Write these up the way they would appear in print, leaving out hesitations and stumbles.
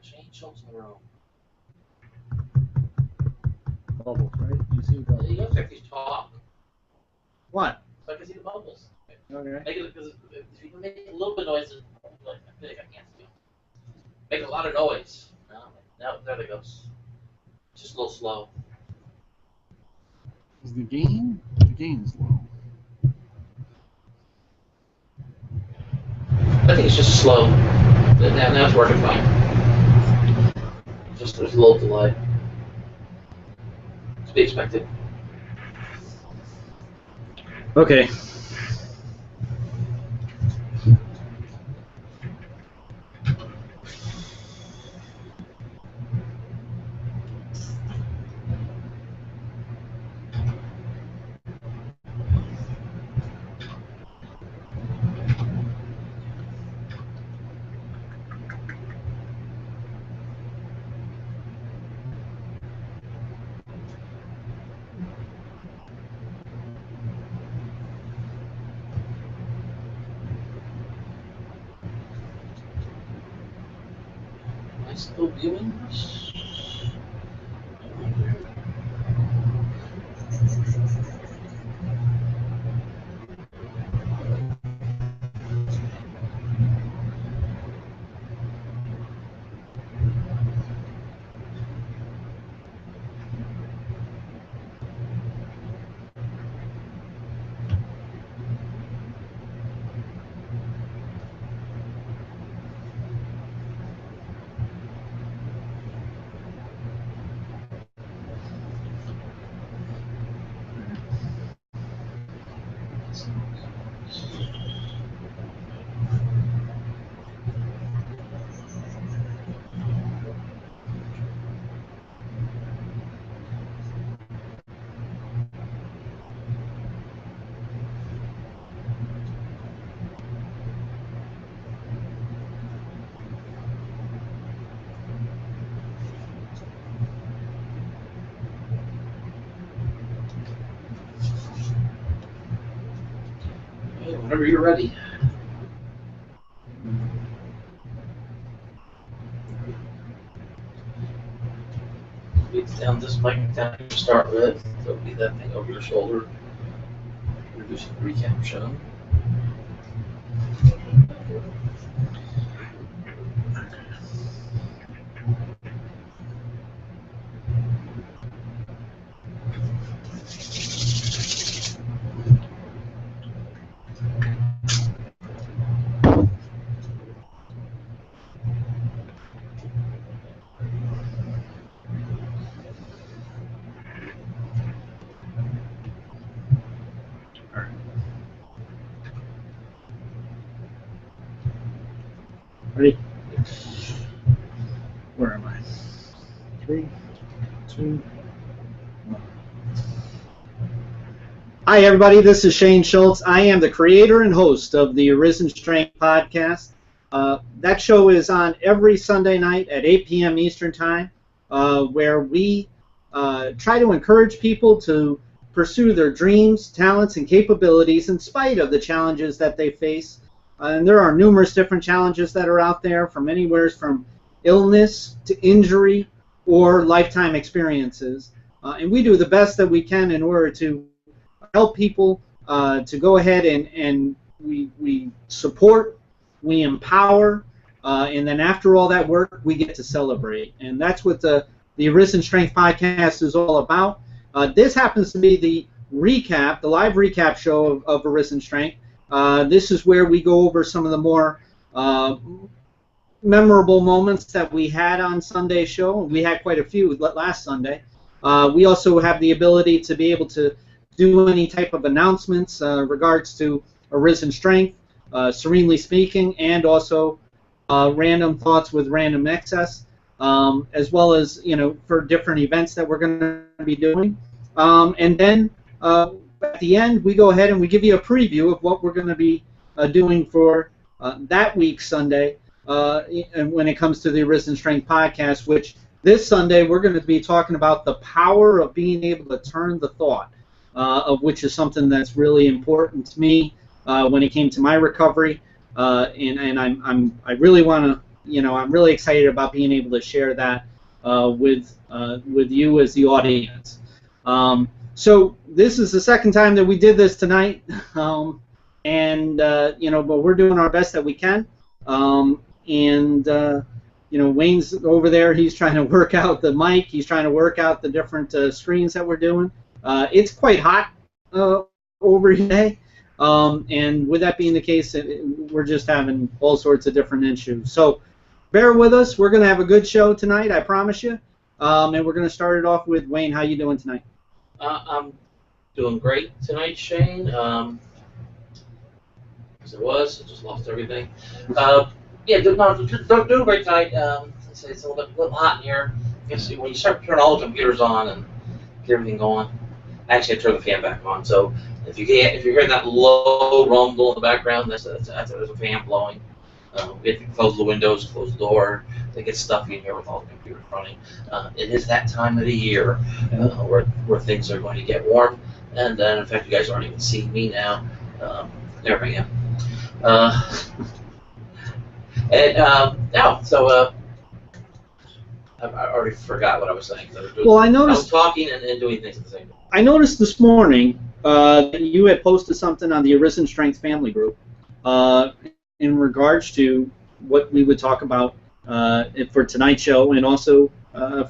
Shane Schultz in a row. Bubbles, right? You see bubbles. You have to actually talk. What? So I can see the bubbles. Okay. Make it, because if you can make a little bit of noise, like, I feel like I can't see them. Make a lot of noise. No, there they go. Just a little slow. Is the gain? The gain is low. I think it's just slow. Now it's working fine. Just there's a little delay. To be expected. Okay. Am I still viewing this? Whenever you're ready. Reach down this mic down here to start with. So it'll be that thing over your shoulder. Reducing the recap show. Ready? Where am I? 3, 2, 1. Hi, everybody. This is Shane Schultz. I am the creator and host of the Arisen Strength podcast. That show is on every Sunday night at 8 p.m. Eastern Time, where we try to encourage people to pursue their dreams, talents, and capabilities in spite of the challenges that they face. And there are numerous different challenges that are out there, from anywhere from illness to injury or lifetime experiences. And we do the best that we can in order to help people to go ahead and we support, we empower, and then after all that work, we get to celebrate. And that's what the Arisen Strength podcast is all about. This happens to be the recap, the live recap show of Arisen Strength. This is where we go over some of the more memorable moments that we had on Sunday's show. We had quite a few last Sunday. We also have the ability to be able to do any type of announcements regards to Arisen Strength, Serenely Speaking, and also Random Thoughts with Random Excess, as well as, for different events that we're going to be doing. And then at the end, we go ahead and we give you a preview of what we're going to be doing for that week's Sunday when it comes to the Arisen Strength podcast, which this Sunday we're going to be talking about the power of being able to turn the thought, of which is something that's really important to me when it came to my recovery. And I really want to I'm really excited about being able to share that with you as the audience. So this is the second time that we did this tonight, but we're doing our best that we can. Wayne's over there. He's trying to work out the mic. He's trying to work out the different screens that we're doing. It's quite hot over today. And with that being the case, we're just having all sorts of different issues. So bear with us. We're going to have a good show tonight, I promise you. And we're going to start it off with Wayne. How you doing tonight? I'm doing great tonight, Shane. As it was, I just lost everything. Doing great tonight. It's a little hot in here. I guess when you start turning all the computers on and get everything going. Actually, I turned the fan back on, so if you're hearing that low rumble in the background, there's a fan blowing. We have to close the windows, close the door. It gets stuffy in here with all the computers running. It is that time of the year where things are going to get warm, and in fact, you guys aren't even seeing me now. There I am. I already forgot what I was saying. I noticed. I was talking and doing things at the same time. I noticed this morning that you had posted something on the Arisen Strength family group in regards to what we would talk about for tonight's show and also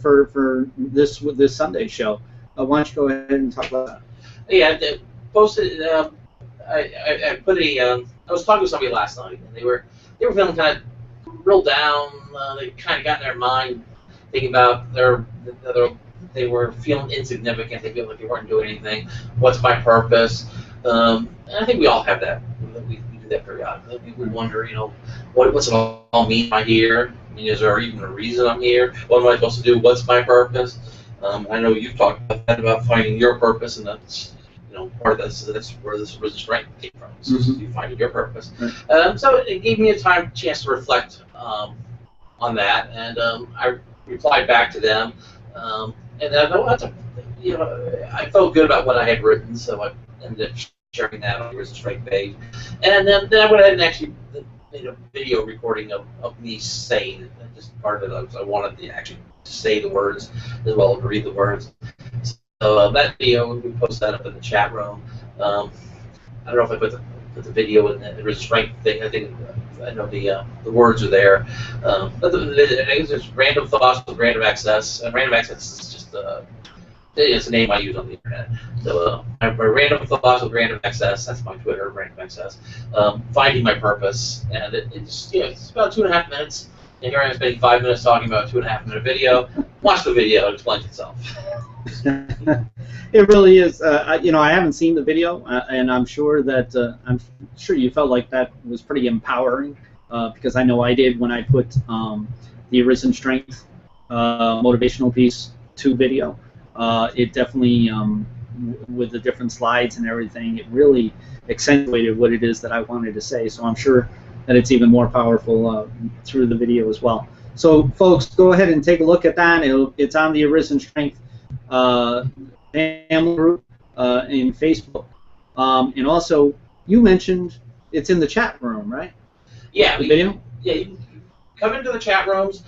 for this Sunday show. Why don't you go ahead and talk about that? Yeah, I posted. I put a. I was talking to somebody last night, and they were feeling kind of real down. They kind of got in their mind thinking about they were feeling insignificant. They feel like they weren't doing anything. What's my purpose? And I think we all have that. We do that periodically. We wonder, what's it all mean? Am I here? I mean, is there even a reason I'm here? What am I supposed to do? What's my purpose? I know you've talked about that, about finding your purpose, and that's part of that's where this Arisen Strength came from. So you finding your purpose. Right. So it gave me a chance to reflect on that, and I replied back to them. And I thought, I felt good about what I had written, so I ended up sharing that on the Arisen Strength page. And then I went ahead and actually made a video recording of me saying it. Just part of it, I wanted to actually say the words as well as read the words. So that video, we post that up in the chat room. I don't know if I put the video in the Arisen Strength thing. I know the words are there. But it's random thoughts with random access. And random access is just it's a name I use on the internet. So my random thoughts with random access. That's my Twitter, random access. Finding my purpose, and it's about 2.5 minutes. And here I'm spending 5 minutes talking about a 2.5-minute video. Watch the video; it explains itself. It really is. I haven't seen the video, and I'm sure you felt like that was pretty empowering, because I know I did when I put the Arisen Strength motivational piece to video. It definitely, with the different slides and everything, it really accentuated what it is that I wanted to say. So I'm sure that it's even more powerful through the video as well. So folks, go ahead and take a look at that. It's on the Arisen Strength family group in Facebook. And also, you mentioned it's in the chat room, right? Yeah. The video? Yeah, you can come into the chat rooms.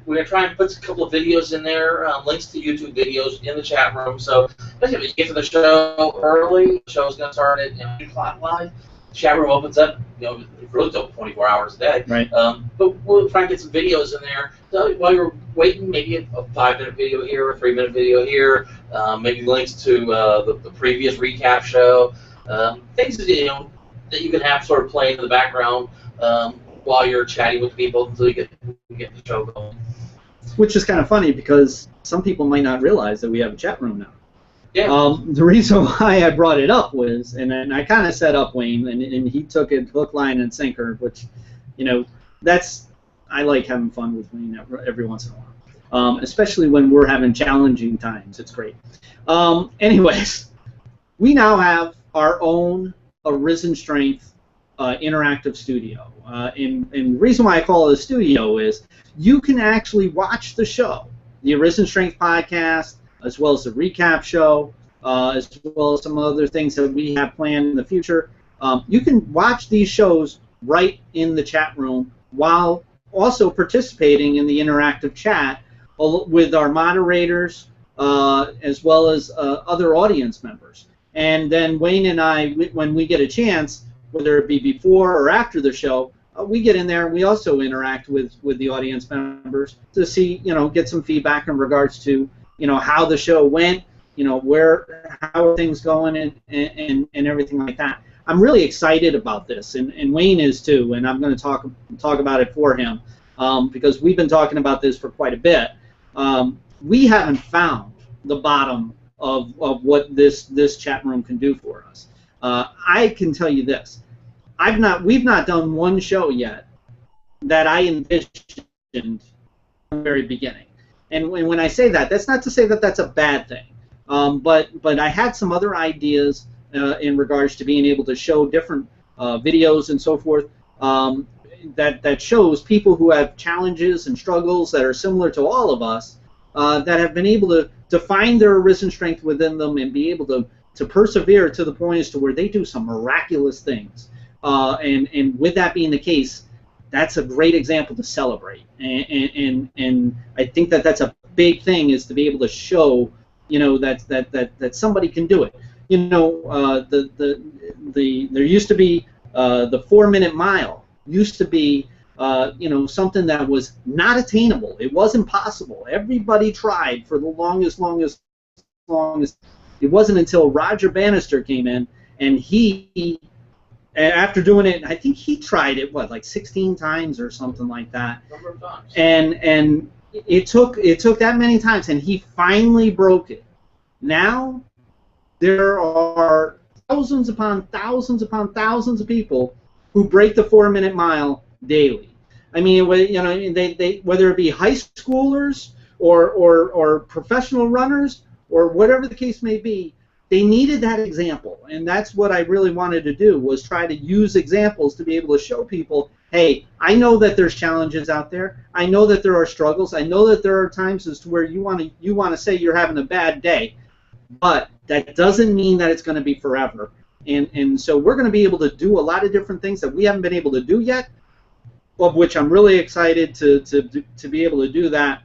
We're going to try and put a couple of videos in there, links to YouTube videos in the chat room. So especially if you get to the show early, the show's going to start at 8 o'clock live. The chat room opens up, it's really open 24 hours a day. Right. But we'll try and get some videos in there. So while you're waiting, maybe a 5-minute video here, a 3-minute video here, maybe links to the previous recap show, things that you can have sort of playing in the background while you're chatting with people until you get the show going. Which is kind of funny because some people might not realize that we have a chat room now. Yeah. The reason why I brought it up was, and I kind of set up Wayne, and he took it hook, line, and sinker, which, I like having fun with Wayne every once in a while, especially when we're having challenging times. It's great. Anyways, we now have our own Arisen Strength interactive studio. And the reason why I call it a studio is you can actually watch the show, the Arisen Strength podcast, as well as the recap show, as well as some other things that we have planned in the future. You can watch these shows right in the chat room while also participating in the interactive chat with our moderators as well as other audience members. And then Wayne and I, when we get a chance, whether it be before or after the show, we get in there and we also interact with the audience members to see, get some feedback in regards to, how the show went, how are things going and everything like that. I'm really excited about this, and Wayne is too, and I'm going to talk about it for him because we've been talking about this for quite a bit. We haven't found the bottom of what this chat room can do for us. I can tell you this. We've not done one show yet that I envisioned from the very beginning. And when I say that, that's not to say that that's a bad thing. But I had some other ideas in regards to being able to show different videos and so forth that shows people who have challenges and struggles that are similar to all of us that have been able to find their arisen strength within them and be able to persevere to the point as to where they do some miraculous things. And with that being the case, that's a great example to celebrate. And I think that's a big thing, is to be able to show, that somebody can do it. There used to be the 4-minute mile used to be something that was not attainable. It wasn't possible. Everybody tried for the longest. It wasn't until Roger Bannister came in, and he, after doing it, I think he tried it like 16 times or something like that. Number of times. And it took that many times, and he finally broke it. Now there are thousands upon thousands upon thousands of people who break the 4-minute mile daily. I mean, they whether it be high schoolers or professional runners or whatever the case may be, they needed that example, and that's what I really wanted to do, was try to use examples to be able to show people, hey, I know that there's challenges out there. I know that there are struggles. I know that there are times as to where you want to say you're having a bad day, but that doesn't mean that it's going to be forever. And so we're going to be able to do a lot of different things that we haven't been able to do yet, of which I'm really excited to be able to do that.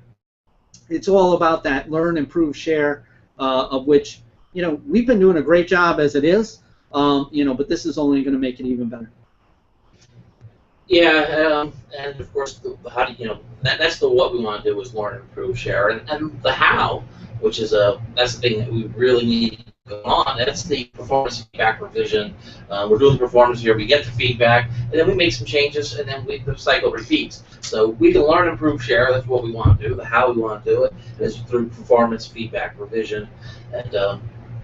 It's all about that learn, improve, share, of which, we've been doing a great job as it is, but this is only going to make it even better. Yeah, and of course, how do that's what we want to do, is learn, improve, share, and the how, which is that's the thing that we really need to go on. That's the performance feedback revision. We're doing the performance here. We get the feedback, and then we make some changes, and then the cycle repeats. So we can learn, improve, share. That's what we want to do. The how we want to do it is through performance feedback revision, and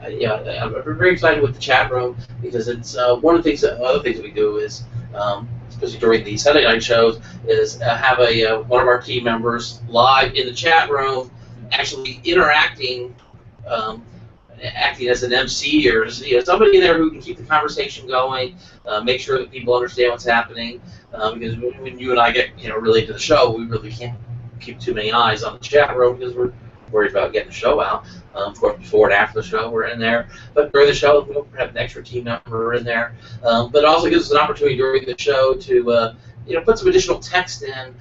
I'm very excited with the chat room, because it's one of the things. Other things that we do is, especially during the Sunday night shows, is have one of our team members live in the chat room, actually interacting, acting as an MC or somebody in there who can keep the conversation going, make sure that people understand what's happening. Because when you and I get really into the show, we really can't keep too many eyes on the chat room because we're worried about getting the show out. Of course, before and after the show, we're in there. But during the show, we'll have an extra team member in there. But it also gives us an opportunity during the show to put some additional text in,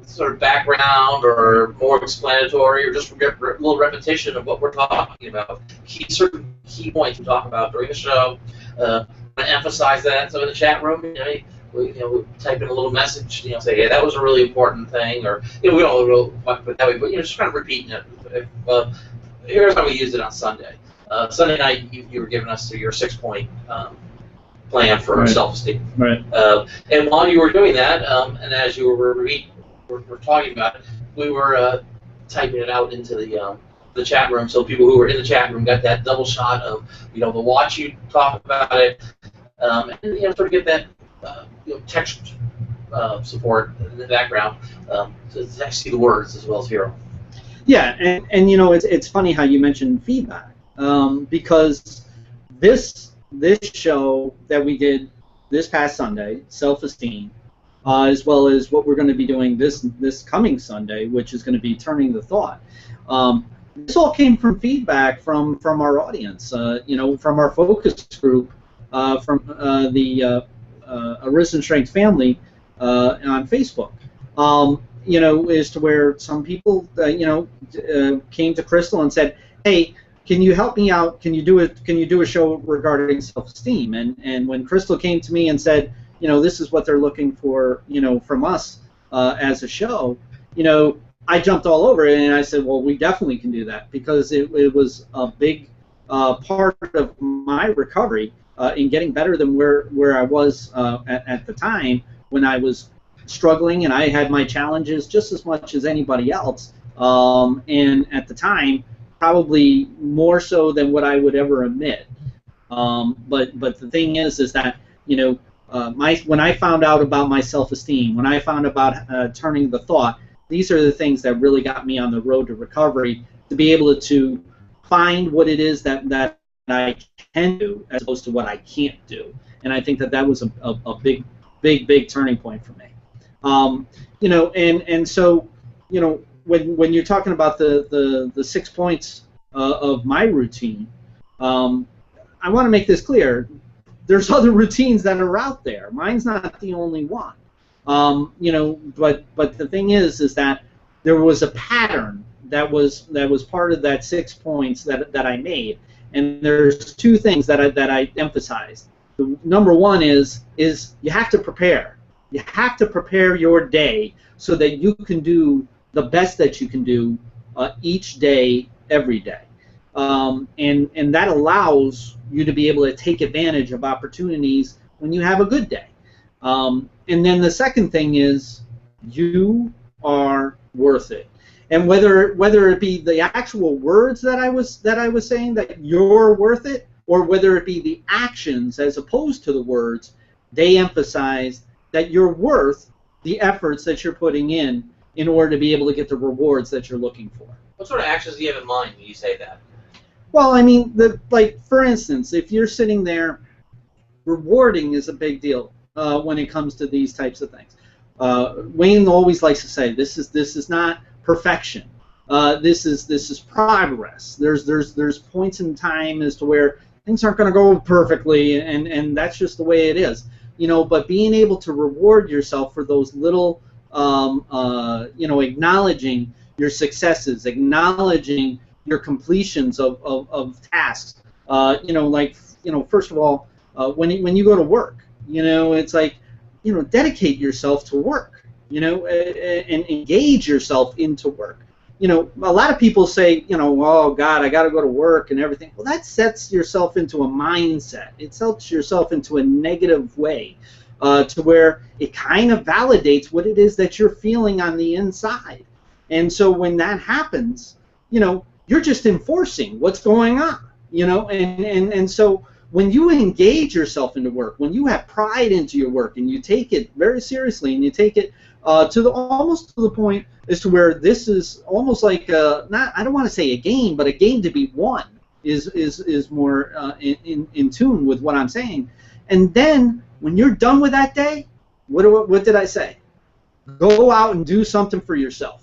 sort of background or more explanatory, or just a little repetition of what we're talking about. Certain key points we talk about during the show. To emphasize that. So in the chat room, we type in a little message, say, hey, that was a really important thing, or we don't really put it that way, but just kind of repeating it. Here's how we used it on Sunday. Sunday night, you were giving us your 6-point plan for self-esteem. Right. And while you were doing that, and as you were talking about it, we were typing it out into the chat room, so people who were in the chat room got that double shot of to watch you talk about it, and sort of get that text support in the background to see the words as well as hear them. Yeah, and it's funny how you mentioned feedback, because this show that we did this past Sunday, Self-Esteem, as well as what we're going to be doing this coming Sunday, which is going to be Turning the Thought. This all came from feedback from our audience, from our focus group, from the Arisen Strength family, on Facebook. As to where some people, came to Crystal and said, "Hey, can you help me out? Can you do a show regarding self-esteem?" And when Crystal came to me and said, this is what they're looking for, from us as a show, I jumped all over it and I said, well, we definitely can do that, because it was a big part of my recovery in getting better than where I was at the time, when I was struggling, and I had my challenges just as much as anybody else, and at the time, probably more so than what I would ever admit. But the thing is that when I found out about my self-esteem, when I found about turning the thought, these are the things that really got me on the road to recovery, to be able to find what it is that I can do as opposed to what I can't do. And I think that was a big turning point for me. So when you're talking about the 6 points of my routine, I want to make this clear. There's other routines that are out there. Mine's not the only one. But the thing is that there was a pattern that was part of that 6 points that I made, and there's two things that I emphasized. The number one is you have to prepare. You have to prepare your day so that you can do the best that you can do each day, every day. And that allows you to be able to take advantage of opportunities when you have a good day. And then the second thing is, you are worth it. And whether it be the actual words that I was saying, that you're worth it, or whether it be the actions as opposed to the words, they emphasize that you're worth the efforts that you're putting in order to be able to get the rewards that you're looking for. What sort of actions do you have in mind when you say that? Well, I mean, for instance, if you're sitting there, rewarding is a big deal when it comes to these types of things. Wayne always likes to say, this is not perfection. This is progress. There's points in time as to where things aren't going to go perfectly, and that's just the way it is. But being able to reward yourself for those little, acknowledging your successes, acknowledging your completions of tasks. First of all, when you go to work, it's like, dedicate yourself to work, and engage yourself into work. A lot of people say, oh God, I got to go to work and everything. Well, that sets yourself into a mindset. It sets yourself into a negative way, to where it kind of validates what it is that you're feeling on the inside. And so when that happens, you're just enforcing what's going on, and so when you engage yourself into work, when you have pride into your work, and you take it very seriously, and you take it almost to the point as to where this is almost like I don't want to say a game, but a game to be won is more in tune with what I'm saying. And then when you're done with that day, what did I say? Go out and do something for yourself.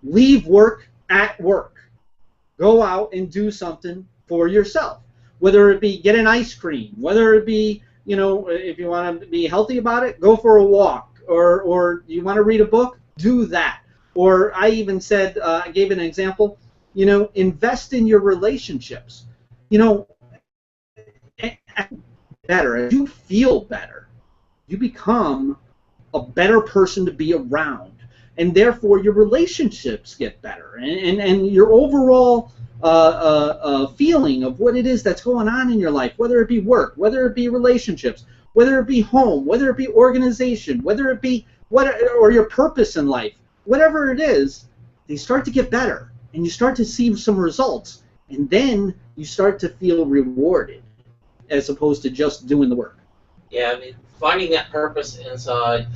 Leave work at work. Go out and do something for yourself. Whether it be get an ice cream, whether it be, if you want to be healthy about it, go for a walk, or you want to read a book, do that. Or I even said, I gave an example, invest in your relationships. Better, as you feel better, you become a better person to be around. And therefore your relationships get better, and your overall feeling of what it is that's going on in your life, whether it be work, whether it be relationships, whether it be home, whether it be organization, whether it be or your purpose in life, whatever it is, they start to get better, and you start to see some results, and then you start to feel rewarded as opposed to just doing the work. Yeah, I mean, finding that purpose inside,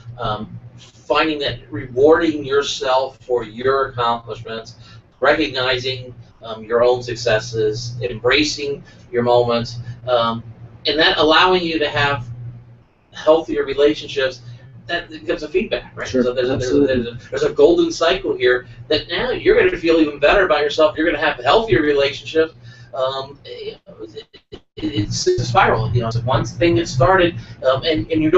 finding that rewarding yourself for your accomplishments, recognizing your own successes, embracing your moments, and that allowing you to have healthier relationships, that becomes a feedback, right? Sure. So there's a golden cycle here that now you're going to feel even better about yourself. You're going to have healthier relationships. It's a spiral. It's one thing that started, and you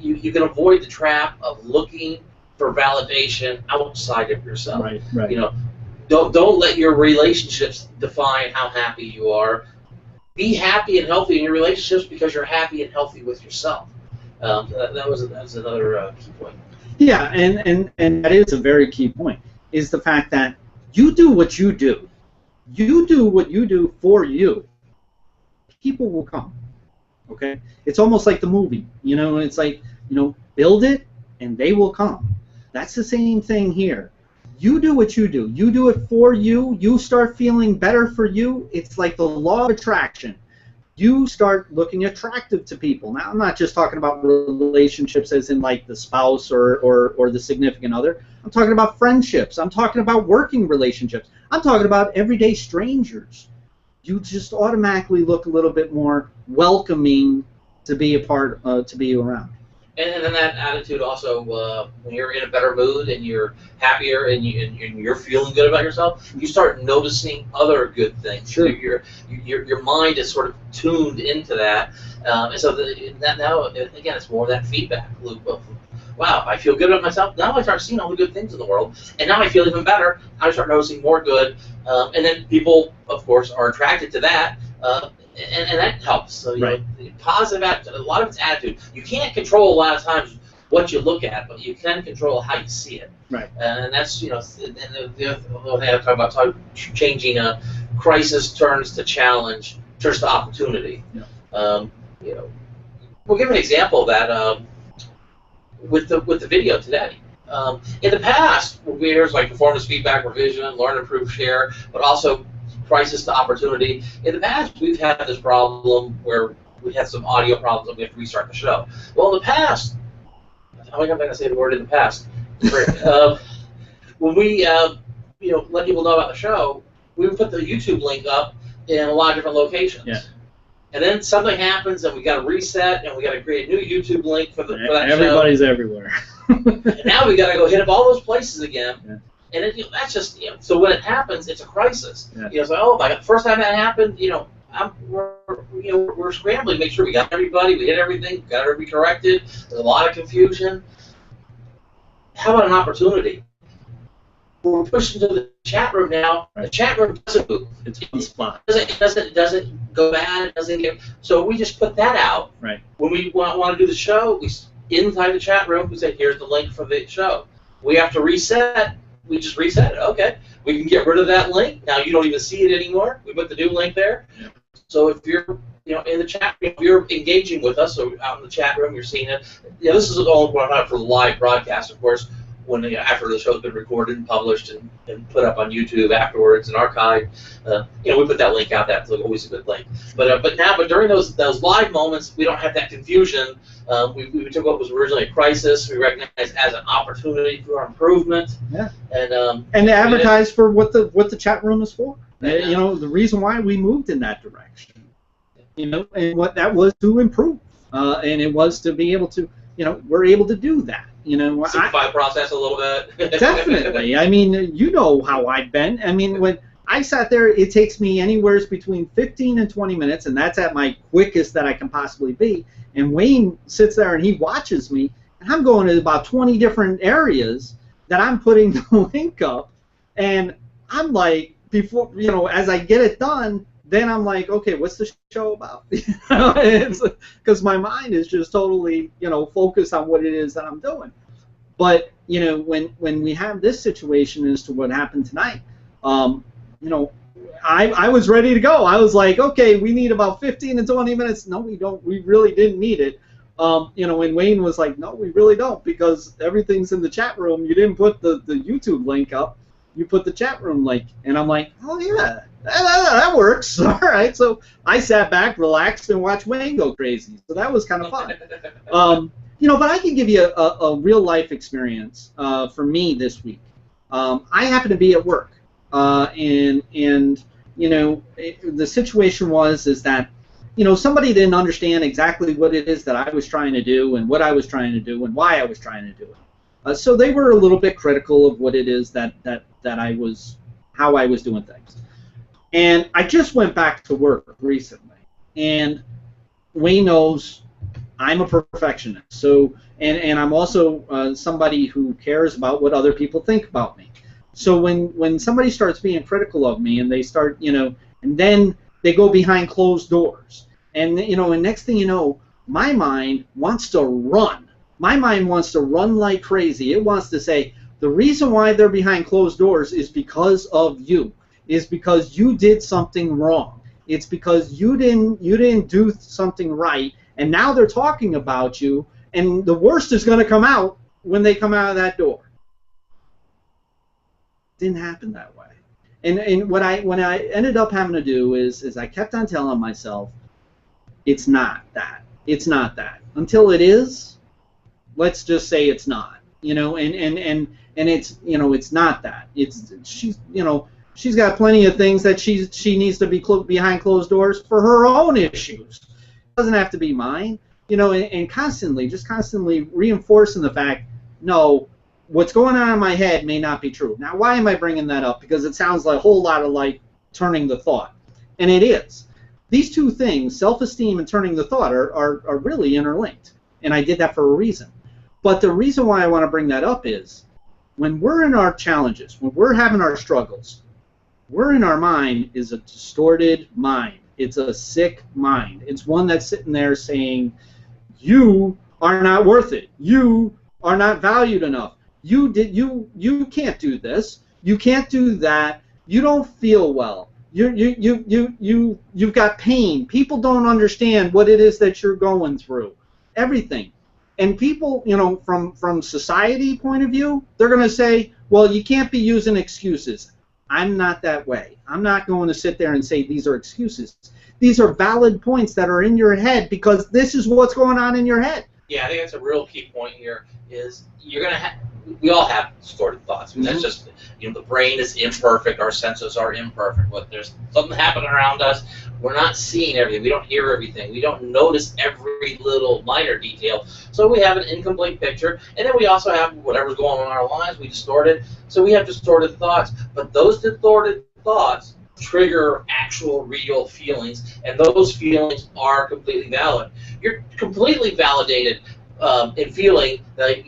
you can avoid the trap of looking for validation outside of yourself. Right, right. You know, don't let your relationships define how happy you are. Be happy and healthy in your relationships because you're happy and healthy with yourself. That was another key point. Yeah, and that is a very key point, is the fact that you do what you do. You do what you do for you. People will come. Okay? It's almost like the movie. You know, it's like, you know, build it and they will come. That's the same thing here. You do what you do. You do it for you. You start feeling better for you. It's like the law of attraction. You start looking attractive to people. Now, I'm not just talking about relationships as in like the spouse or the significant other. I'm talking about friendships. I'm talking about working relationships. I'm talking about everyday strangers. You just automatically look a little bit more welcoming to be a part, to be around. And then that attitude also, when you're in a better mood and you're happier and you're feeling good about yourself, you start noticing other good things. Sure. Your mind is sort of tuned into that, and so that now again it's more of that feedback loop of, wow, I feel good about myself. Now I start seeing all the good things in the world, and now I feel even better. I start noticing more good, and then people, of course, are attracted to that. And that helps. So, you right. know, positive attitude, a lot of it's attitude. You can't control a lot of times what you look at, but you can control how you see it. Right. And that's, you know, and the other thing I talk about changing crisis turns to challenge, turns to opportunity. Yeah. You know, we'll give an example of that with the video today. In the past, there's like performance feedback, revision, learn, improve, share, but also crisis to opportunity. In the past, we've had this problem where we had some audio problems and we have to restart the show. Well, in the past, I'm not going to say the word in the past. When we, you know, let people know about the show, we would put the YouTube link up in a lot of different locations. Yeah. And then something happens, and we got to reset, and we got to create a new YouTube link for that Everybody's show. everywhere. And now we got to go hit up all those places again. Yeah. And it, you know, that's just, you know, so when it happens, it's a crisis. Yeah. You know, so oh my God, the first time that happened, you know, we're scrambling to make sure we got everybody, we hit everything, got everybody corrected. There's a lot of confusion. How about an opportunity? We're pushing to the chat room now. Right. The chat room doesn't move. It's on the spot. It doesn't go bad. It doesn't get. So we just put that out. Right. When we want to do the show, we inside the chat room, we say, here's the link for the show. We have to reset. We just reset it. Okay. We can get rid of that link. Now you don't even see it anymore. We put the new link there. Yeah. So if you're, you know, in the chat, if you're engaging with us, so out in the chat room, you're seeing it. You know, this is all going on for the live broadcast, of course. When after the show's been recorded and published and put up on YouTube afterwards and archived, you know, we put that link out. That's always a good link. But during those live moments, we don't have that confusion. We took what was originally a crisis. We recognize as an opportunity for improvement. Yeah. And advertise for what the chat room is for. You know, the reason why we moved in that direction. You know, and what that was to improve, and it was to be able to, you know, we're able to do that. You know, simplify the process a little bit. Definitely. I mean, you know how I've been. I mean, when I sat there, it takes me anywhere between 15 and 20 minutes, and that's at my quickest that I can possibly be. And Wayne sits there and he watches me, and I'm going to about 20 different areas that I'm putting the link up, and I'm like, before, you know, as I get it done, then I'm like, okay, what's the show about? Because my mind is just totally, you know, focused on what it is that I'm doing. But, you know, when we have this situation as to what happened tonight, you know, I was ready to go. I was like, okay, we need about 15 to 20 minutes. No, we don't. We really didn't need it. You know, and Wayne was like, no, we really don't, because everything's in the chat room. You didn't put the YouTube link up. You put the chat room link. And I'm like, oh, yeah. That works. All right. So I sat back, relaxed, and watched Wayne go crazy. So that was kind of fun. You know, but I can give you a real life experience for me this week. I happened to be at work, and you know, the situation is that, you know, somebody didn't understand exactly what it is that I was trying to do and what I was trying to do and why I was trying to do it. So they were a little bit critical of what it is that I was, how I was doing things. And I just went back to work recently, and Wayne knows I'm a perfectionist. So, and I'm also somebody who cares about what other people think about me. So when somebody starts being critical of me and they start, and then they go behind closed doors, and and next thing you know, my mind wants to run. My mind wants to run like crazy. It wants to say, the reason why they're behind closed doors is because of you. Is because you did something wrong. It's because you didn't do something right, and now they're talking about you, and the worst is going to come out when they come out of that door. It didn't happen that way. And what I ended up having to do is I kept on telling myself, it's not that. It's not that. Until it is, let's just say it's not. And it's it's not that. She's got plenty of things that she needs to be behind closed doors for her own issues. It doesn't have to be mine. And constantly reinforcing the fact, no, what's going on in my head may not be true. Now, why am I bringing that up? Because it sounds like a whole lot of like turning the thought, and it is. These two things, self-esteem and turning the thought, are really interlinked, and I did that for a reason. But the reason why I want to bring that up is when we're in our challenges, when we're having our struggles, we're in our mind is a distorted mind. It's a sick mind. It's one that's sitting there saying, you are not worth it. You are not valued enough. You can't do this. You can't do that. You don't feel well. You've got pain. People don't understand what it is that you're going through. Everything. And people, from society point of view, they're going to say, well, you can't be using excuses. I'm not that way. I'm not going to sit there and say these are excuses. These are valid points that are in your head because this is what's going on in your head. Yeah, I think that's a real key point here. Is you're gonna have. We all have distorted thoughts. I mean, that's just, the brain is imperfect. Our senses are imperfect. But there's something happening around us. We're not seeing everything. We don't hear everything. We don't notice every little minor detail. So we have an incomplete picture. And then we also have whatever's going on in our lives. We distort it. So we have distorted thoughts. But those distorted thoughts trigger actual, real feelings. And those feelings are completely valid. You're completely validated in feeling that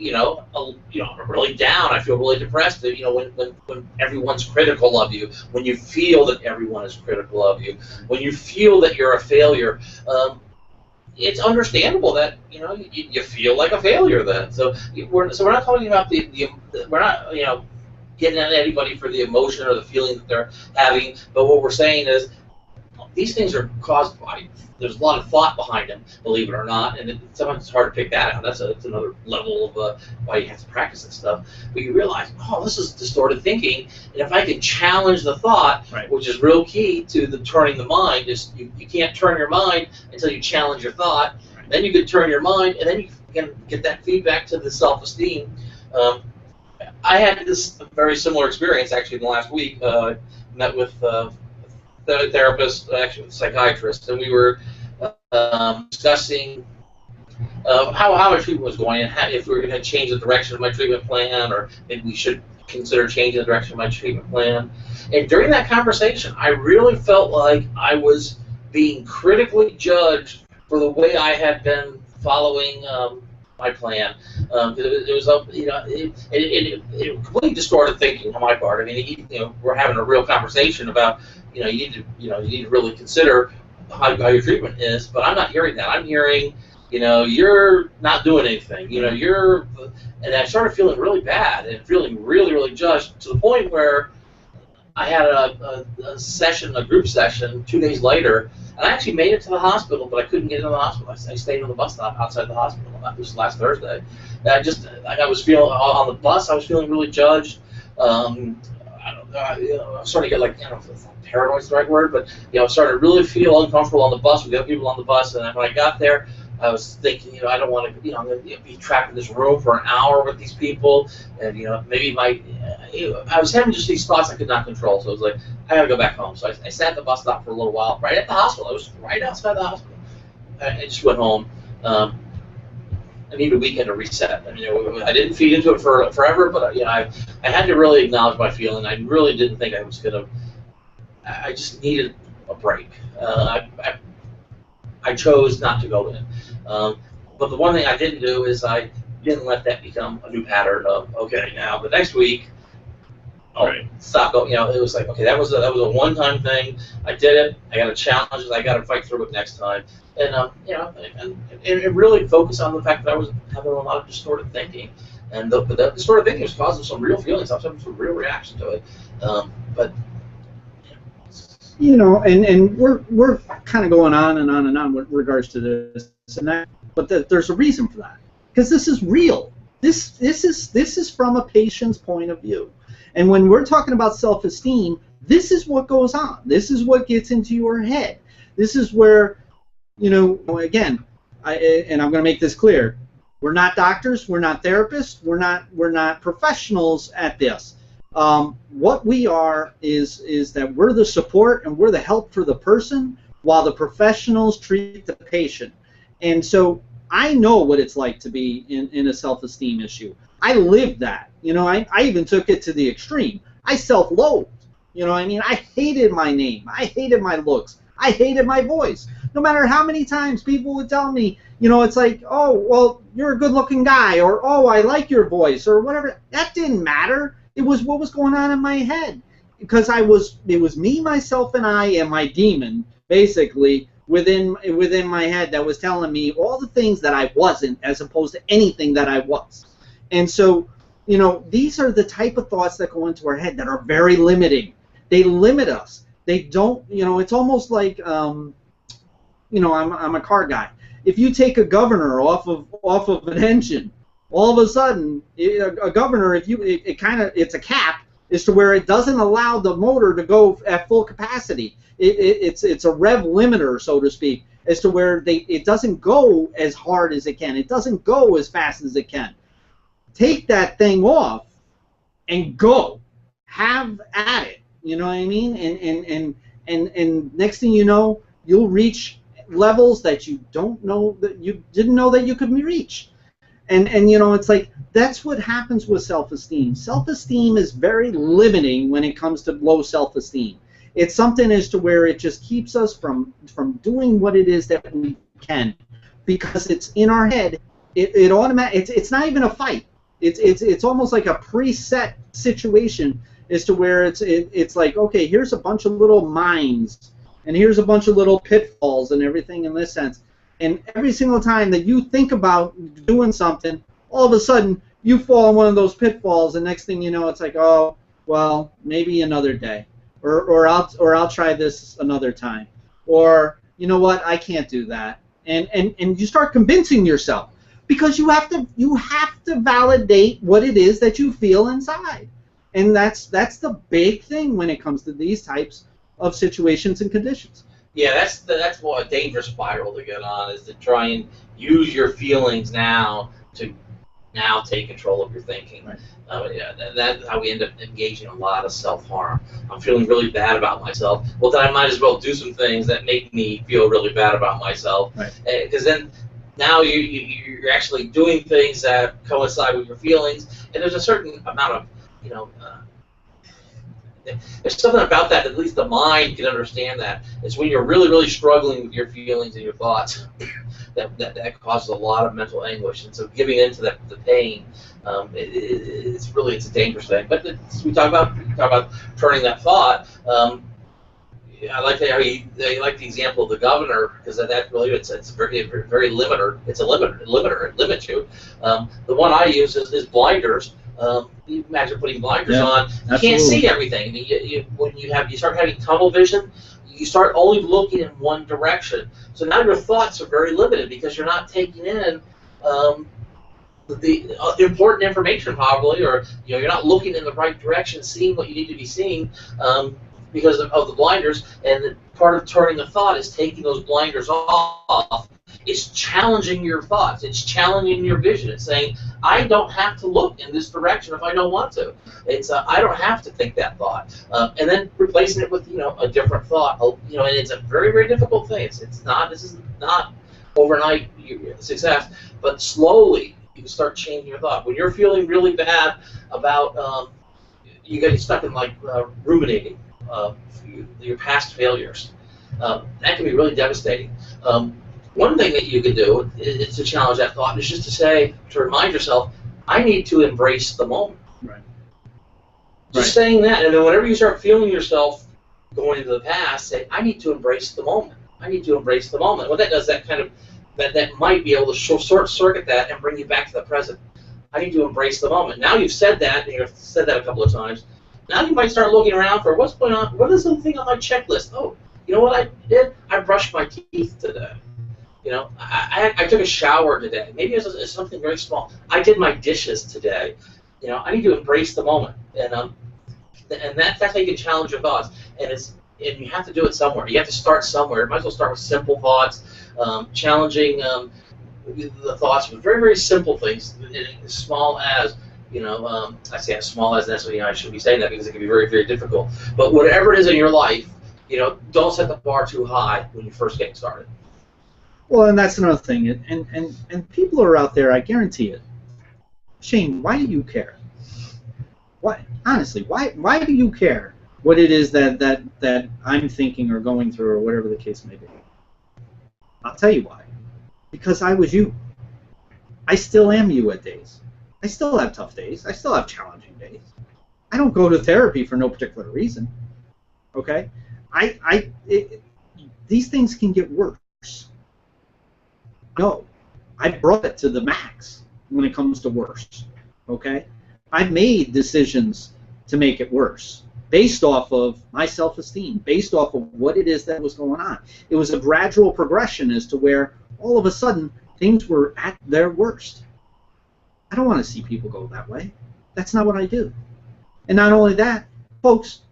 I'm really down. I feel really depressed. When everyone's critical of you, when you feel that everyone is critical of you, when you feel that you're a failure, it's understandable that you feel like a failure then. So we're not talking about we're not getting at anybody for the emotion or the feeling that they're having. But what we're saying is these things are caused by. There's a lot of thought behind them, believe it or not, and sometimes it's hard to pick that out. That's another level of why you have to practice this stuff. But you realize, this is distorted thinking, and if I can challenge the thought, right, which is real key to the turning the mind, is you can't turn your mind until you challenge your thought. Right. Then you can turn your mind, and then you can get that feedback to the self-esteem. I had this very similar experience actually in the last week. Met with the therapist, actually with a psychiatrist, and we were discussing how my treatment was going and if we were going to change the direction of my treatment plan, or maybe we should consider changing the direction of my treatment plan. And during that conversation, I really felt like I was being critically judged for the way I had been following my plan. It was it completely distorted thinking on my part. I mean, we're having a real conversation about you need to really consider how your treatment is, but I'm not hearing that. I'm hearing you're not doing anything. And I started feeling really bad and feeling really, really judged to the point where I had a session, a group session, 2 days later, and I actually made it to the hospital, but I couldn't get into the hospital. I stayed on the bus stop outside the hospital. This was last Thursday. And I was feeling on the bus. I was feeling really judged. I was starting to get paranoid is the right word, but I started to really feel uncomfortable on the bus with other people on the bus. And then when I got there, I was thinking, I don't want to, I'm going to be trapped in this room for an hour with these people, and maybe I was having just these thoughts I could not control. So I was like, I got to go back home. So I sat at the bus stop for a little while, right at the hospital. I was right outside the hospital. I just went home. I needed a weekend to reset. I didn't feed into it forever, but I had to really acknowledge my feeling. I really didn't think I was gonna. I just needed a break. I chose not to go in. But the one thing I didn't do is I didn't let that become a new pattern of, okay, now the next week, stop going. It was like, okay, that was a one-time thing. I did it. I got to challenge it. I got to fight through it next time. And and really focus on the fact that I was having a lot of distorted thinking, and the distorted thinking was causing some real feelings. I was having some real reaction to it. But and we're kind of going on and on and on with regards to this and that, but there's a reason for that, because this is real. This is from a patient's point of view, and when we're talking about self-esteem, this is what goes on. This is what gets into your head. This is where, again, and I'm going to make this clear: we're not doctors, we're not therapists, we're not professionals at this. What we are is that we're the support and we're the help for the person, while the professionals treat the patient. And so I know what it's like to be in a self-esteem issue. I lived that. I even took it to the extreme. I self-loathed. I hated my name. I hated my looks. I hated my voice. No matter how many times people would tell me, it's like, oh, well, you're a good-looking guy, or, oh, I like your voice, or whatever. That didn't matter. It was what was going on in my head, because it was me, myself, and I, and my demon, basically, within my head, that was telling me all the things that I wasn't, as opposed to anything that I was. And so, these are the type of thoughts that go into our head that are very limiting. They limit us. They don't, it's almost like, I'm a car guy. If you take a governor off of an engine, all of a sudden, a governor, it's a cap, as to where it doesn't allow the motor to go at full capacity. It's a rev limiter, so to speak, as to where it doesn't go as hard as it can. It doesn't go as fast as it can. Take that thing off and go. Have at it. You know what I mean? And next thing you know, you'll reach levels that you didn't know that you could reach. And it's like, that's what happens with self-esteem. Self-esteem is very limiting when it comes to low self-esteem. It's something as to where it just keeps us from doing what it is that we can, because it's in our head. It automatic. It's not even a fight. It's almost like a preset situation, as to where it's like, okay, here's a bunch of little mines, and here's a bunch of little pitfalls and everything in this sense. And every single time that you think about doing something, all of a sudden you fall in one of those pitfalls, and next thing you know, it's like, oh, well, maybe another day, or I'll try this another time, or you know what, I can't do that, and you start convincing yourself, because you have to validate what it is that you feel inside, and that's the big thing when it comes to these types of situations and conditions. Yeah, that's what a dangerous spiral to get on, is to try and use your feelings now to take control of your thinking. Right. That's how we end up engaging in a lot of self-harm. I'm feeling really bad about myself. Well, then I might as well do some things that make me feel really bad about myself. Because then now you're actually doing things that coincide with your feelings, and there's a certain amount of, there's something about that at least the mind can understand that. It's when you're really, really struggling with your feelings and your thoughts that causes a lot of mental anguish. And so giving into the pain, it's a dangerous thing. But we talk about turning that thought. I like how you like the example of the governor, because that really it's very limiter. It's a limiter. It limits you. The one I use is blinders. You imagine putting blinders on. You can't see everything. I mean, when you start having tunnel vision, you start only looking in one direction. So now your thoughts are very limited, because you're not taking in the important information, probably, or you're not looking in the right direction, seeing what you need to be seeing, because of the blinders. And part of turning the thought is taking those blinders off. It's challenging your thoughts. It's challenging your vision. It's saying, I don't have to look in this direction if I don't want to. It's I don't have to think that thought. And then replacing it with a different thought. And it's a very, very difficult thing. This is not overnight success, but slowly you can start changing your thought. When you're feeling really bad about you get stuck in ruminating your past failures. That can be really devastating. one thing that you can do is to challenge that thought is just to say, to remind yourself, I need to embrace the moment. Right. Just saying that, and then whenever you start feeling yourself going into the past, say, I need to embrace the moment. I need to embrace the moment. What that does, that might be able to short circuit that and bring you back to the present. I need to embrace the moment. Now you've said that, and you've said that a couple of times. Now you might start looking around for what's going on. What is the thing on my checklist? Oh, you know what I did? I brushed my teeth today. You know, I took a shower today. Maybe it's something very small. I did my dishes today. You know, I need to embrace the moment, and that's how you can challenge your thoughts. And you have to do it somewhere. You have to start somewhere. You might as well start with simple thoughts, challenging the thoughts with very, very simple things, as small as, you know, I say as small as necessarily. I shouldn't be saying that because it can be very, very difficult. But whatever it is in your life, you know, don't set the bar too high when you're first getting started. Well, and that's another thing. And people are out there, I guarantee it. Shane, why do you care? Why, honestly, why do you care what it is that I'm thinking or going through or whatever the case may be? I'll tell you why. Because I was you. I still am you at days. I still have tough days. I still have challenging days. I don't go to therapy for no particular reason. Okay? These things can get worse. No. I brought it to the max when it comes to worse. Okay? I've made decisions to make it worse based off of my self-esteem, based off of what it is that was going on. It was a gradual progression as to where all of a sudden things were at their worst. I don't want to see people go that way. That's not what I do. And not only that, folks,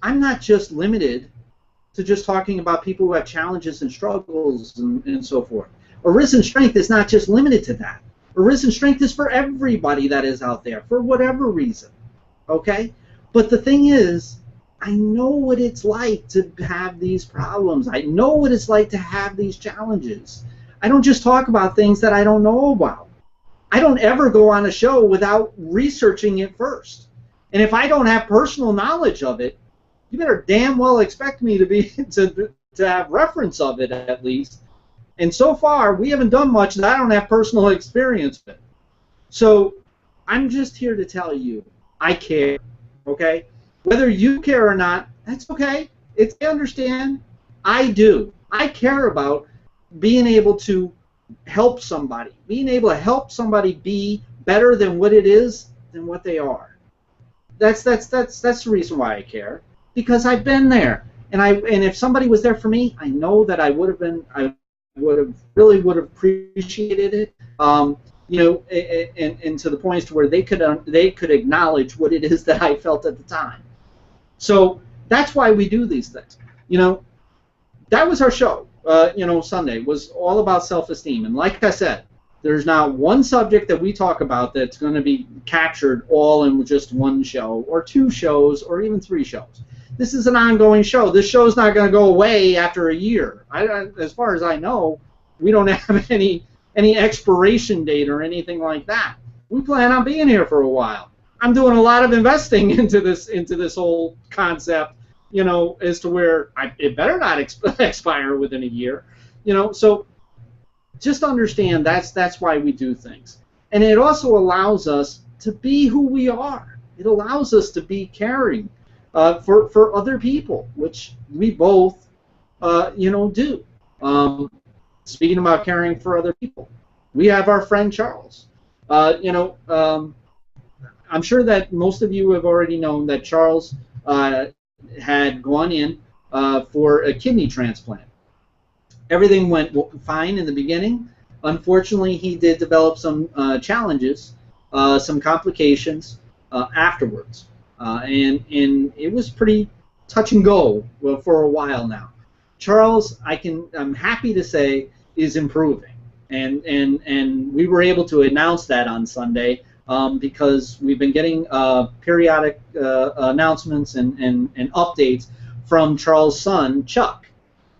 I'm not just limited to just talking about people who have challenges and struggles and so forth. Arisen Strength is not just limited to that. Arisen Strength is for everybody that is out there, for whatever reason. Okay? But the thing is, I know what it's like to have these problems. I know what it's like to have these challenges. I don't just talk about things that I don't know about. I don't ever go on a show without researching it first. And if I don't have personal knowledge of it, you better damn well expect me to be to have reference of it at least. And so far, we haven't done much that I don't have personal experience with. So I'm just here to tell you, I care. Okay? Whether you care or not, that's okay. I understand. I do. I care about being able to help somebody, being able to help somebody be better than what it is, than what they are. That's the reason why I care, because I've been there, and if somebody was there for me, I know that I would have really appreciated it. You know, and to the point as to where they could acknowledge what it is that I felt at the time. So that's why we do these things. You know, that was our show. You know, Sunday was all about self-esteem, and like I said, there's not one subject that we talk about that's going to be captured all in just one show, or two shows, or even three shows. This is an ongoing show. This show's not going to go away after a year. As far as I know, we don't have any expiration date or anything like that. We plan on being here for a while. I'm doing a lot of investing into this whole concept, you know, as to where it better not expire within a year, you know. So just understand that's why we do things, and it also allows us to be who we are. It allows us to be caring for other people, which we both, you know, do. Speaking about caring for other people, we have our friend Charles. You know, I'm sure that most of you have already known that Charles had gone in for a kidney transplant. Everything went fine in the beginning. Unfortunately, he did develop some challenges, some complications afterwards, and it was pretty touch and go for a while now. Charles, I'm happy to say, is improving, and we were able to announce that on Sunday because we've been getting periodic announcements and updates from Charles' son, Chuck.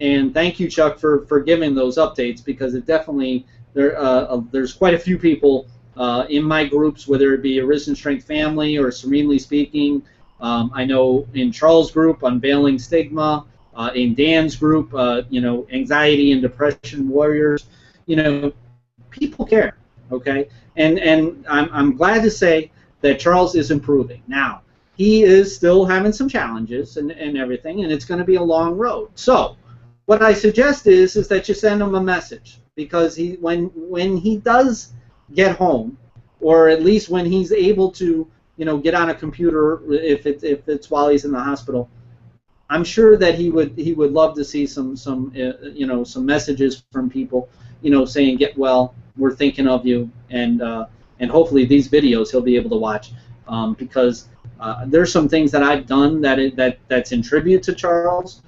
And thank you, Chuck, for giving those updates, because it definitely there's quite a few people in my groups, whether it be Arisen Strength Family or Serenely Speaking. I know in Charles' group, Unveiling Stigma, in Dan's group, Anxiety and Depression Warriors. People care, okay? And I'm glad to say that Charles is improving. Now, he is still having some challenges and everything, and it's going to be a long road. So, what I suggest is that you send him a message, because when he does get home, or at least when he's able to, get on a computer, if it's while he's in the hospital, I'm sure that he would love to see some messages from people, saying get well, we're thinking of you, and hopefully these videos he'll be able to watch, because there's some things that I've done that's in tribute to Charles,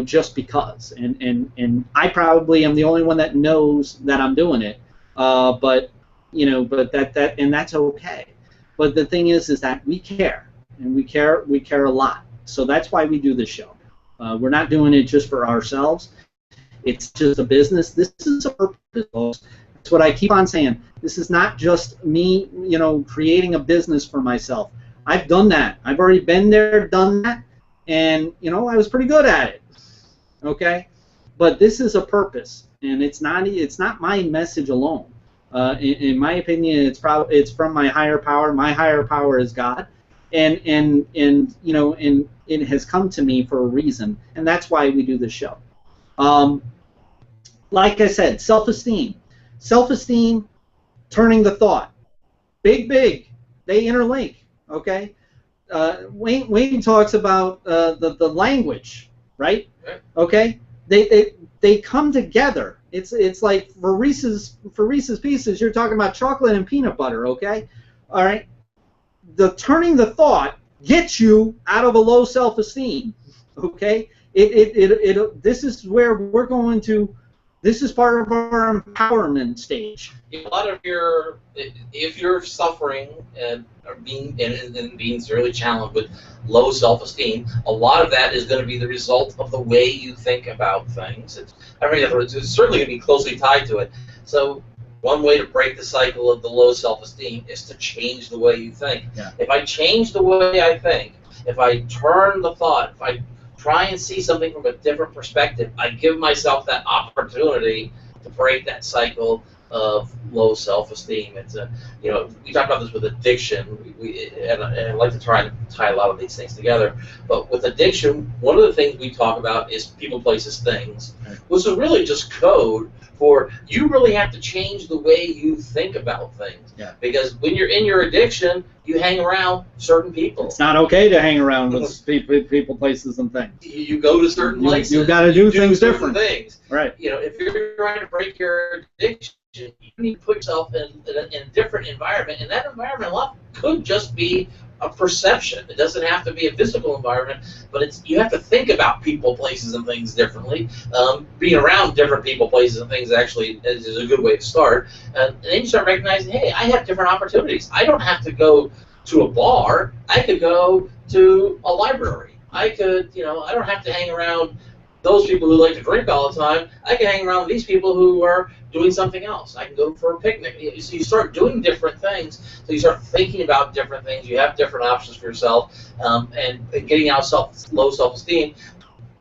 just because, and I probably am the only one that knows that I'm doing it, but that's okay. But the thing is that we care, and we care a lot. So that's why we do this show. We're not doing it just for ourselves. It's just a business. This is a purpose. That's what I keep on saying. This is not just me, creating a business for myself. I've done that. I've already been there, done that, and I was pretty good at it. Okay, but this is a purpose, and it's not my message alone. In my opinion, it's from my higher power. My higher power is God, and it has come to me for a reason, and that's why we do this show. Like I said, self-esteem, turning the thought, big, they interlink. Okay, Wayne talks about the language, right? Okay, they come together. It's like for Reese's Pieces, you're talking about chocolate and peanut butter. Okay, all right. The turning the thought gets you out of a low self-esteem. Okay, this is where we're going to. This is part of our empowerment stage. A lot of if you're suffering and being severely challenged with low self-esteem, a lot of that is going to be the result of the way you think about things. It's certainly going to be closely tied to it. So one way to break the cycle of the low self-esteem is to change the way you think. Yeah. If I change the way I think, if I turn the thought, if I try and see something from a different perspective, I give myself that opportunity to break that cycle of low self-esteem. It's we talk about this with addiction, and I like to try and tie a lot of these things together. But with addiction, one of the things we talk about is people, places, things, which is really just code for you really have to change the way you think about things. Yeah. Because when you're in your addiction, you hang around certain people. It's not okay to hang around with people, places, and things. You go to certain places. You've got to do things different. Things. Right. If you're trying to break your addiction, you need to put yourself in a different environment, and that environment could just be a perception. It doesn't have to be a physical environment, but you have to think about people, places, and things differently. Being around different people, places, and things actually is a good way to start. And then you start recognizing, hey, I have different opportunities. I don't have to go to a bar. I could go to a library. I could, I don't have to hang around those people who like to drink all the time. I can hang around with these people who are doing something else. I can go for a picnic. So you start doing different things. So you start thinking about different things. You have different options for yourself, and getting out of low self-esteem.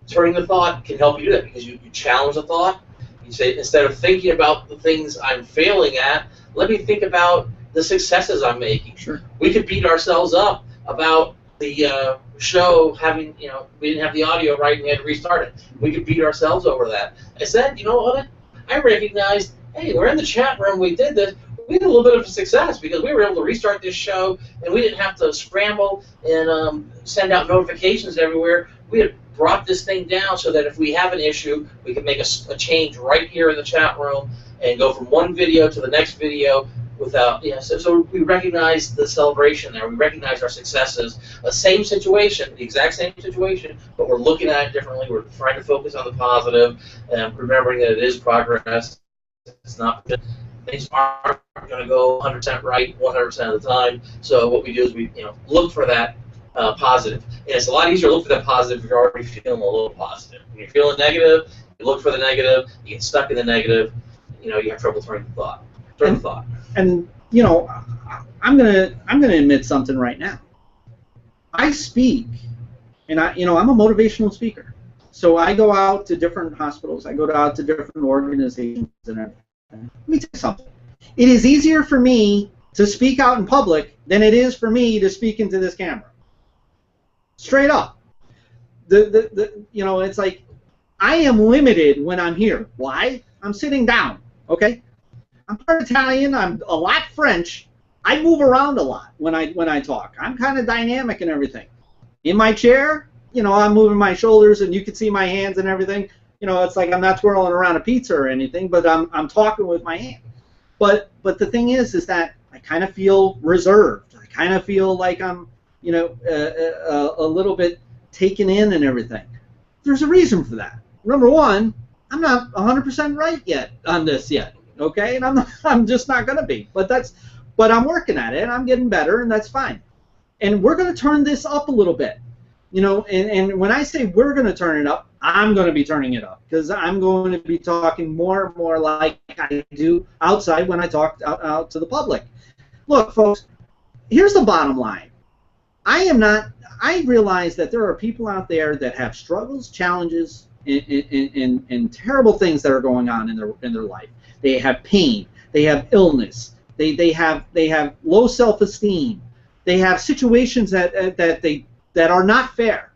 Turning the thought can help you do that, because you challenge the thought. You say, instead of thinking about the things I'm failing at, let me think about the successes I'm making. Sure. We could beat ourselves up about the show having, we didn't have the audio right and we had to restart it. We could beat ourselves over that. I said, you know what? I recognized, hey, we're in the chat room, we did this. We had a little bit of a success because we were able to restart this show and we didn't have to scramble and send out notifications everywhere. We had brought this thing down so that if we have an issue, we can make a change right here in the chat room and go from one video to the next video without, so we recognize the celebration there. We recognize our successes. The same situation, the exact same situation, but we're looking at it differently. We're trying to focus on the positive and remembering that it is progress. It's not, things aren't going to go 100% right 100% of the time. So what we do is we, look for that positive. And it's a lot easier to look for that positive if you're already feeling a little positive. When you're feeling negative, you look for the negative, you get stuck in the negative, you have trouble turning the thought. And I'm gonna admit something right now. I speak And I'm a motivational speaker. So I go out to different hospitals. I go out to different organizations and everything. Let me tell you something. It is easier for me to speak out in public than it is for me to speak into this camera. Straight up. It's like I am limited when I'm here. Why? I'm sitting down. Okay? I'm part Italian. I'm a lot French. I move around a lot when I talk. I'm kind of dynamic and everything. In my chair, I'm moving my shoulders, and you can see my hands and everything. It's like I'm not twirling around a pizza or anything, but I'm talking with my hand. But the thing is that I kind of feel reserved. I kind of feel like I'm, a little bit taken in and everything. There's a reason for that. Number one, I'm not 100% right yet on this yet. Okay, and I'm just not going to be. But I'm working at it, and I'm getting better, and that's fine. And we're going to turn this up a little bit. And when I say we're going to turn it up, I'm going to be turning it up, because I'm going to be talking more and more like I do outside when I talk out to the public. Look, folks, here's the bottom line. I realize that there are people out there that have struggles, challenges, and terrible things that are going on in their life. They have pain. They have illness. They have low self-esteem. They have situations that are not fair.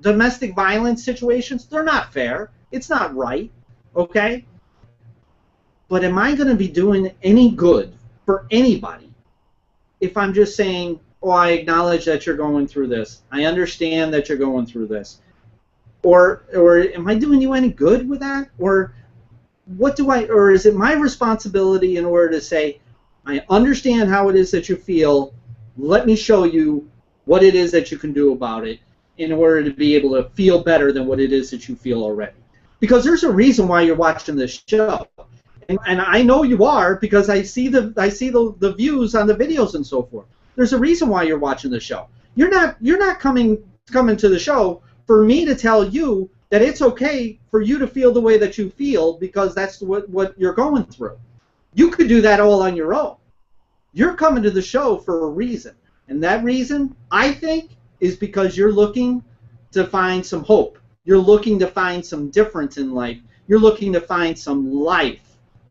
Domestic violence situations, they're not fair. It's not right, okay? But am I going to be doing any good for anybody if I'm just saying, oh, I acknowledge that you're going through this. I understand that you're going through this. Or am I doing you any good with that? Or is it my responsibility in order to say, I understand how it is that you feel, let me show you what it is that you can do about it in order to be able to feel better than what it is that you feel already. Because there's a reason why you're watching this show. And I know you are, because I see the views on the videos and so forth. There's a reason why you're watching the show. You're not coming to the show for me to tell you that it's okay for you to feel the way that you feel because that's what you're going through. You could do that all on your own. You're coming to the show for a reason. And that reason, I think, is because you're looking to find some hope. You're looking to find some difference in life. You're looking to find some life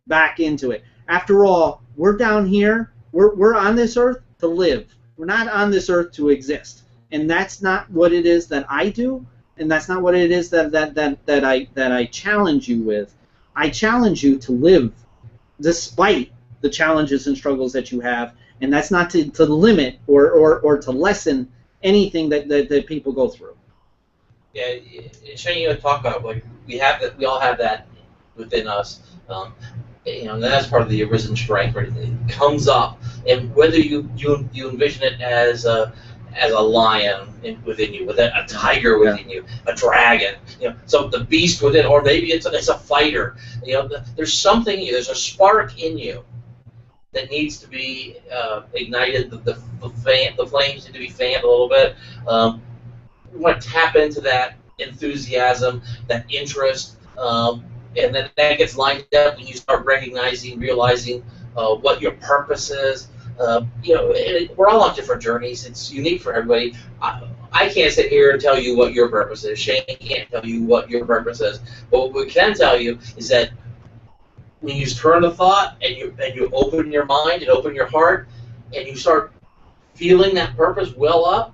back into it. After all, we're down here. We're on this earth to live. We're not on this earth to exist. And that's not what it is that I do, and that's not what it is that I challenge you with. I challenge you to live despite the challenges and struggles that you have, and that's not to limit or to lessen anything that people go through. Yeah, Shane, you talk about we all have that within us. And that's part of the Arisen strength. Right? It comes up, and whether you envision it as a lion within you, with a tiger within you, a dragon, so the beast within, or maybe it's a fighter. There's something in you. There's a spark in you that needs to be ignited. The flames need to be fanned a little bit. We want to tap into that enthusiasm, that interest, and then that gets lined up when you start realizing what your purpose is. We're all on different journeys. It's unique for everybody. I can't sit here and tell you what your purpose is. Shane can't tell you what your purpose is. But what we can tell you is that when you turn the thought and you open your mind and open your heart and you start feeling that purpose well up,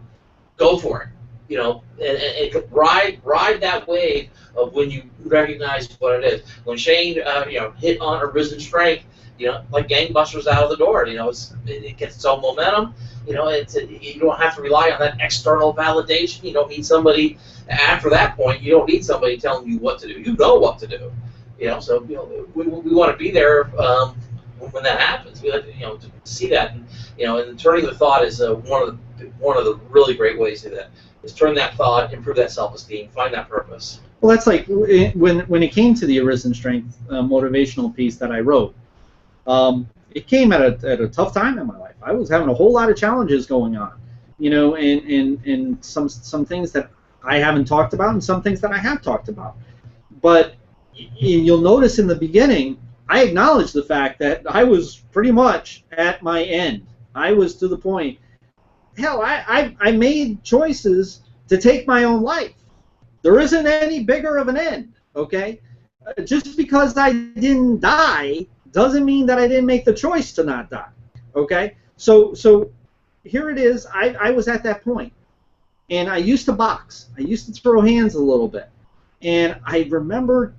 go for it. And ride that wave of when you recognize what it is. When Shane, hit on Arisen strength, like gangbusters out of the door. It gets its own momentum. You don't have to rely on that external validation. You don't need somebody after that point. You don't need somebody telling you what to do. You know what to do. So we want to be there when that happens. We like to see that, and turning the thought is one of the really great ways to do that. Is turn that thought, improve that self-esteem, find that purpose. Well, that's like when it came to the Arisen Strength motivational piece that I wrote. It came at a tough time in my life. I was having a whole lot of challenges going on, and some things that I haven't talked about, and some things that I have talked about. But you'll notice in the beginning, I acknowledged the fact that I was pretty much at my end. I was to the point. Hell, I made choices to take my own life. There isn't any bigger of an end, okay? Just because I didn't die doesn't mean that I didn't make the choice to not die, okay? So here it is. I was at that point, and I used to box. I used to throw hands a little bit, and I remember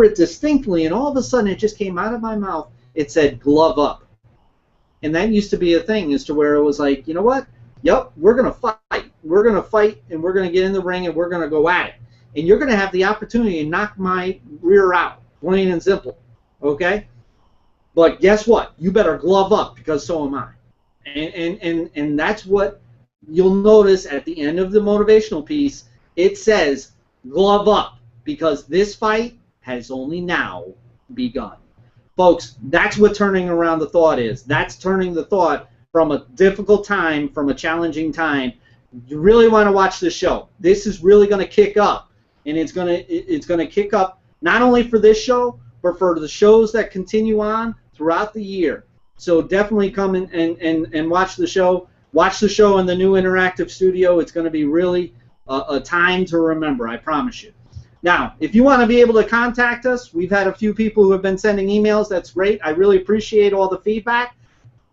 it distinctly, and all of a sudden it just came out of my mouth. It said glove up, and that used to be a thing as to where it was like, you know what? Yep, we're gonna fight. We're gonna fight, and we're gonna get in the ring, and we're gonna go at it. And you're gonna have the opportunity to knock my rear out, plain and simple, okay? But guess what? You better glove up, because so am I. And that's what you'll notice at the end of the motivational piece. It says glove up, because this fight has only now begun. Folks, that's what turning around the thought is. That's turning the thought from a difficult time, from a challenging time. You really want to watch this show. This is really going to kick up, and it's going to kick up not only for this show, but for the shows that continue on throughout the year. So definitely come and watch the show. Watch the show in the new interactive studio. It's going to be really a time to remember, I promise you. Now, if you want to be able to contact us, we've had a few people who have been sending emails. That's great. I really appreciate all the feedback.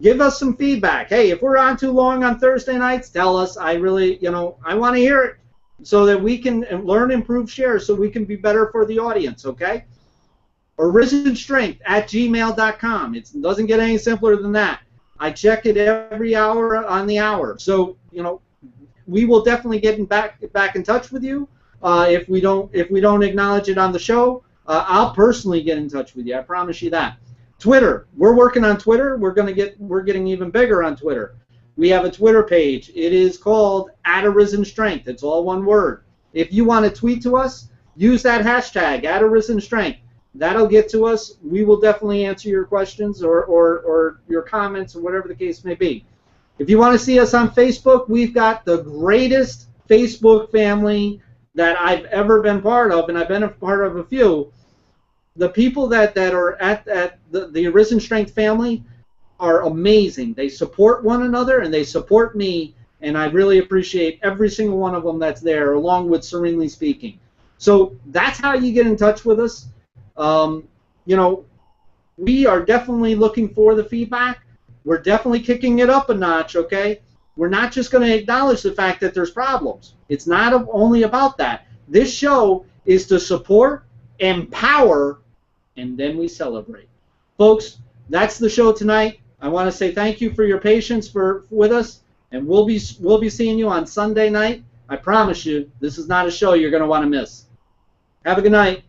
Give us some feedback. Hey, if we're on too long on Thursday nights, tell us. I really, I want to hear it so that we can learn, improve, share, so we can be better for the audience, okay? ArisenStrength@gmail.com. It doesn't get any simpler than that. I check it every hour on the hour. So, we will definitely get back in touch with you. If we don't acknowledge it on the show, I'll personally get in touch with you. I promise you that. Twitter, we're working on Twitter. We're getting even bigger on Twitter. We have a Twitter page. It is called @ArisenStrength. It's all one word. If you want to tweet to us, use that hashtag @ArisenStrength. That'll get to us. We will definitely answer your questions or your comments or whatever the case may be. If you want to see us on Facebook, we've got the greatest Facebook family that I've ever been part of, and I've been a part of a few. The people that are at the Arisen Strength family are amazing. They support one another, and they support me, and I really appreciate every single one of them that's there, along with Serenely Speaking. So that's how you get in touch with us. We are definitely looking for the feedback. We're definitely kicking it up a notch, okay? We're not just going to acknowledge the fact that there's problems. It's not only about that. This show is to support, empower, and then we celebrate. Folks, that's the show tonight. I want to say thank you for your patience with us, and we'll be seeing you on Sunday night. I promise you, this is not a show you're going to want to miss. Have a good night.